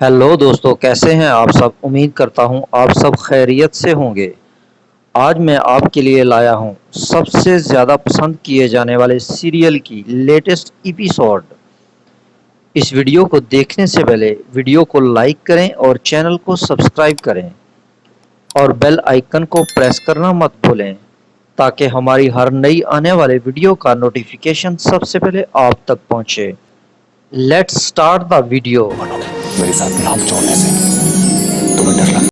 Hello दोस्तों, कैसे हैं आप सब। उम्मीद करता हूं आप सब खैरियत से होंगे। आज मैं आपके लिए लाया हूं सबसे ज़्यादा पसंद किए जाने वाले सीरियल की लेटेस्ट एपिसोड। इस वीडियो को देखने से पहले वीडियो को लाइक करें और चैनल को सब्सक्राइब करें और बेल आइकन को प्रेस करना मत भूलें ताकि हमारी हर नई आने वाले वीडियो का नोटिफिकेशन सबसे पहले आप तक पहुंचे। Let's start the video. मेरे साथ नाम जोड़ने से तुम्हें डर लगता